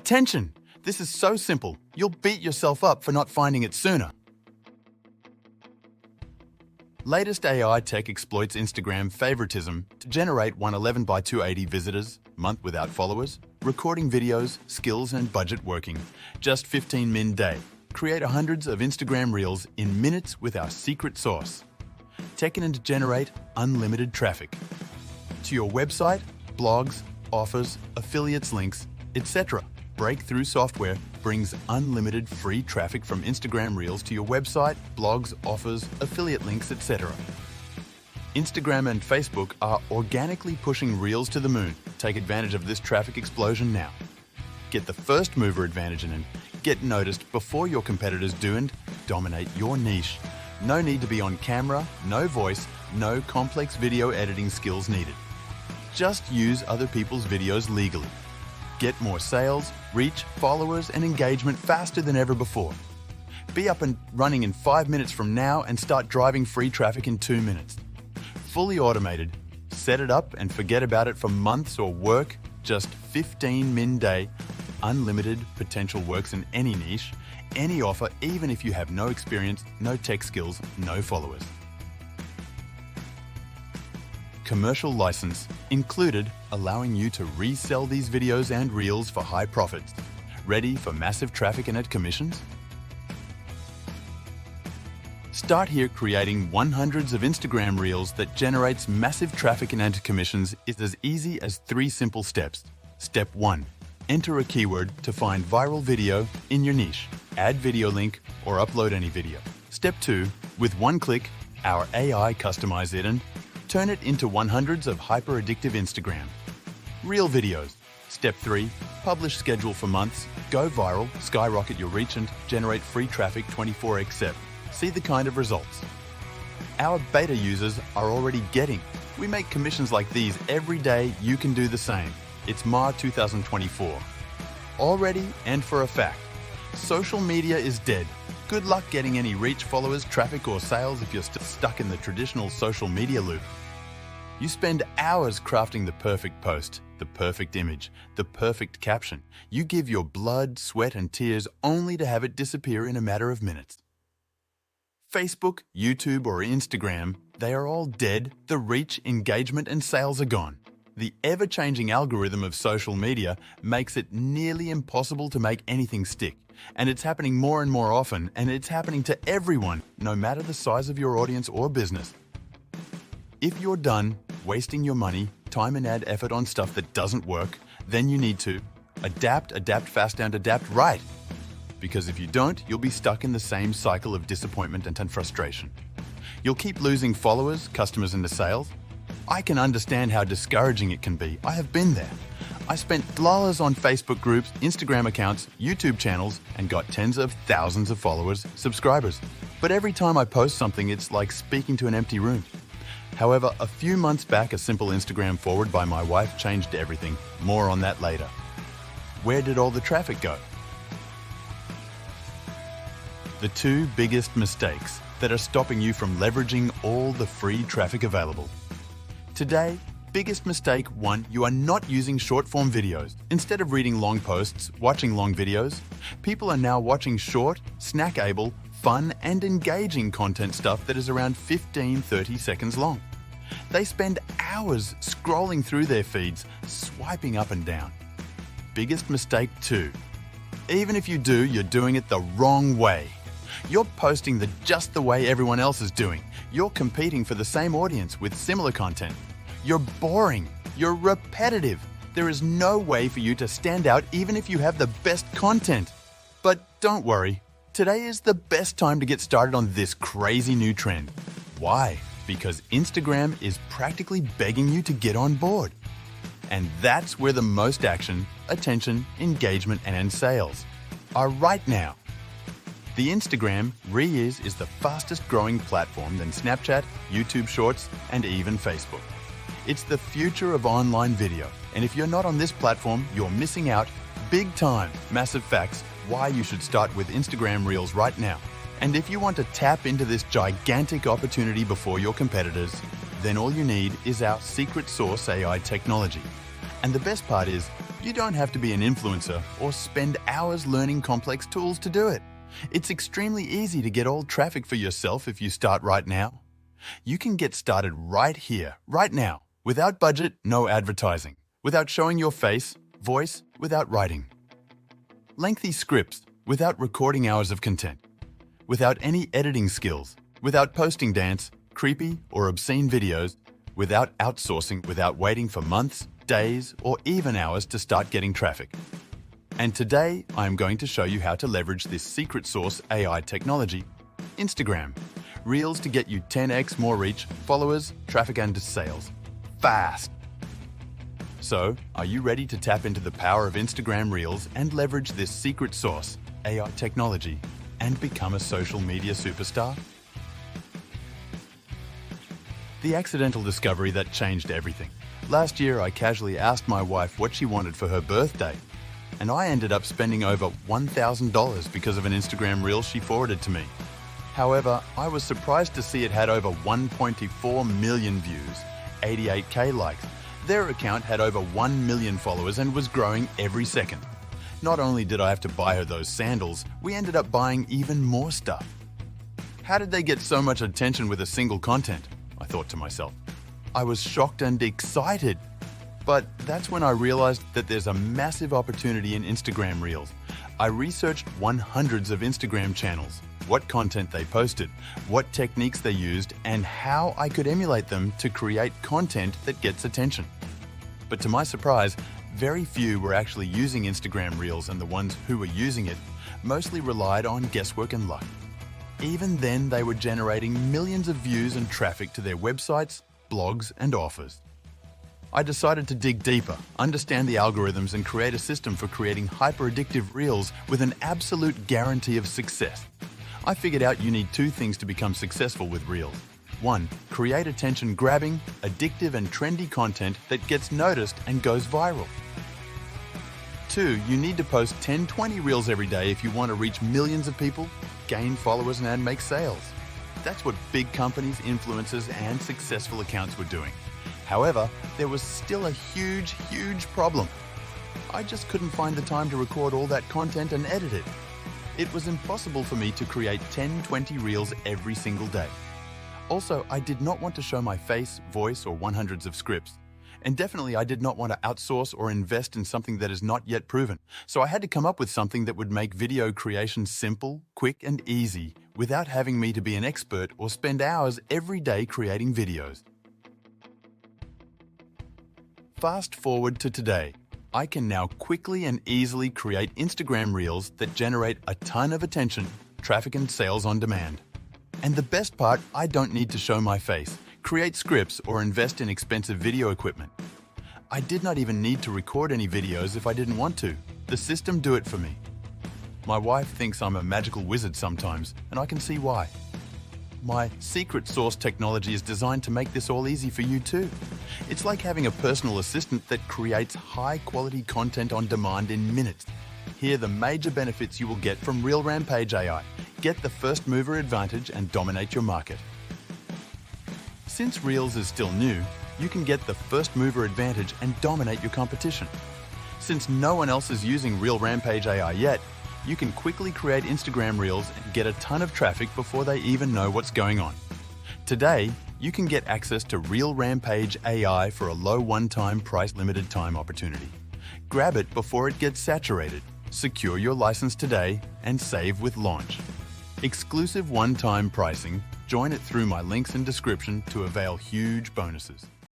Attention! This is so simple, you'll beat yourself up for not finding it sooner. Latest AI tech exploits Instagram favoritism to generate 111 by 280 visitors, month without followers, recording videos, skills and budget working. Just 15 min day. Create hundreds of Instagram Reels in minutes with our secret sauce. Taken to generate unlimited traffic. To your website, blogs, offers, affiliates links, etc. Breakthrough software brings unlimited free traffic from Instagram Reels to your website, blogs, offers, affiliate links, etc. Instagram and Facebook are organically pushing Reels to the moon. Take advantage of this traffic explosion now. Get the first mover advantage and get noticed before your competitors do and dominate your niche. No need to be on camera, no voice, no complex video editing skills needed. Just use other people's videos legally. Get more sales, reach, followers, and engagement faster than ever before. Be up and running in 5 minutes from now and start driving free traffic in 2 minutes. Fully automated. Set it up and forget about it for months or work. Just 15 min day. Unlimited potential works in any niche, any offer, even if you have no experience, no tech skills, no followers. Commercial license included, allowing you to resell these videos and Reels for high profits. Ready for massive traffic and ad commissions? Start here creating hundreds of Instagram Reels that generates massive traffic and ad commissions is as easy as 3 simple steps. Step 1. Enter a keyword to find viral video in your niche. Add video link or upload any video. Step 2. With one click, our AI customize it and turn it into hundreds of hyper-addictive Instagram Reel videos. Step 3. Publish schedule for months, go viral, skyrocket your reach and generate free traffic 24/7. See the kind of results our beta users are already getting. We make commissions like these every day. You can do the same. It's Mar 2024. Already and for a fact, social media is dead. Good luck getting any reach, followers, traffic or sales if you're still stuck in the traditional social media loop. You spend hours crafting the perfect post, the perfect image, the perfect caption. You give your blood, sweat and tears only to have it disappear in a matter of minutes. Facebook, YouTube or Instagram, they are all dead. The reach, engagement and sales are gone. The ever-changing algorithm of social media makes it nearly impossible to make anything stick. And it's happening more and more often, and it's happening to everyone, no matter the size of your audience or business. If you're done wasting your money, time and ad effort on stuff that doesn't work, then you need to adapt fast and adapt right. Because if you don't, you'll be stuck in the same cycle of disappointment and frustration. You'll keep losing followers, customers and sales. I can understand how discouraging it can be. I have been there. I spent dollars on Facebook groups, Instagram accounts, YouTube channels, and got tens of thousands of followers, subscribers. But every time I post something, it's like speaking to an empty room. However, a few months back, a simple Instagram forward by my wife changed everything. More on that later. Where did all the traffic go? The 2 biggest mistakes that are stopping you from leveraging all the free traffic available. Today, biggest mistake 1, you are not using short-form videos. Instead of reading long posts, watching long videos, people are now watching short, snackable, fun and engaging content stuff that is around 15-30 seconds long. They spend hours scrolling through their feeds, swiping up and down. Biggest mistake 2. Even if you do, you're doing it the wrong way. You're posting just the way everyone else is doing. You're competing for the same audience with similar content. You're boring. You're repetitive. There is no way for you to stand out even if you have the best content. But don't worry. Today is the best time to get started on this crazy new trend. Why? Because Instagram is practically begging you to get on board. And that's where the most action, attention, engagement and sales are right now. The Instagram Reels is the fastest growing platform than Snapchat, YouTube Shorts, and even Facebook. It's the future of online video, and if you're not on this platform, you're missing out big time. Massive facts why you should start with Instagram Reels right now. And if you want to tap into this gigantic opportunity before your competitors, then all you need is our secret sauce AI technology. And the best part is, You don't have to be an influencer or spend hours learning complex tools to do it. It's extremely easy to get all traffic for yourself if you start right now. You can get started right here, right now, without budget, no advertising, without showing your face, voice, without writing. Lengthy scripts, without recording hours of content. Without any editing skills, without posting dance, creepy or obscene videos, without outsourcing, without waiting for months, days, or even hours to start getting traffic. And today, I'm going to show you how to leverage this secret sauce AI technology, Instagram. Reels to get you 10x more reach, followers, traffic and sales. Fast! So, are you ready to tap into the power of Instagram Reels and leverage this secret sauce, AI technology, and become a social media superstar? The accidental discovery that changed everything. Last year, I casually asked my wife what she wanted for her birthday, and I ended up spending over $1,000 because of an Instagram Reel she forwarded to me. However, I was surprised to see it had over 1.4 million views, 88k likes. Their account had over 1 million followers and was growing every second. Not only did I have to buy her those sandals, we ended up buying even more stuff. How did they get so much attention with a single content? I thought to myself. I was shocked and excited. But that's when I realized that there's a massive opportunity in Instagram Reels. I researched hundreds of Instagram channels, what content they posted, what techniques they used, and how I could emulate them to create content that gets attention. But to my surprise, very few were actually using Instagram Reels, and the ones who were using it mostly relied on guesswork and luck. Even then, they were generating millions of views and traffic to their websites, blogs, and offers. I decided to dig deeper, understand the algorithms, and create a system for creating hyper-addictive Reels with an absolute guarantee of success. I figured out you need two things to become successful with Reels. 1. Create attention-grabbing, addictive, and trendy content that gets noticed and goes viral. 2. You need to post 10-20 Reels every day if you want to reach millions of people, gain followers, and make sales. That's what big companies, influencers, and successful accounts were doing. However, there was still a huge problem. I just couldn't find the time to record all that content and edit it. It was impossible for me to create 10-20 Reels every single day. Also, I did not want to show my face, voice, or hundreds of scripts. And definitely I did not want to outsource or invest in something that is not yet proven. So I had to come up with something that would make video creation simple, quick, and easy without having me to be an expert or spend hours every day creating videos. Fast forward to today. I can now quickly and easily create Instagram Reels that generate a ton of attention, traffic, and sales on demand. And the best part, I don't need to show my face, create scripts, or invest in expensive video equipment. I did not even need to record any videos if I didn't want to. The system do it for me. My wife thinks I'm a magical wizard sometimes, and I can see why. My secret sauce technology is designed to make this all easy for you too. It's like having a personal assistant that creates high-quality content on demand in minutes. Here are the major benefits you will get from ReelRampage AI. Get the first mover advantage and dominate your market. Since Reels is still new, you can get the first mover advantage and dominate your competition. Since no one else is using ReelRampage AI yet, you can quickly create Instagram Reels and get a ton of traffic before they even know what's going on. Today, you can get access to ReelRampage AI for a low one-time price limited time opportunity. Grab it before it gets saturated. Secure your license today and save with launch. Exclusive one-time pricing. Join it through my links in description to avail huge bonuses.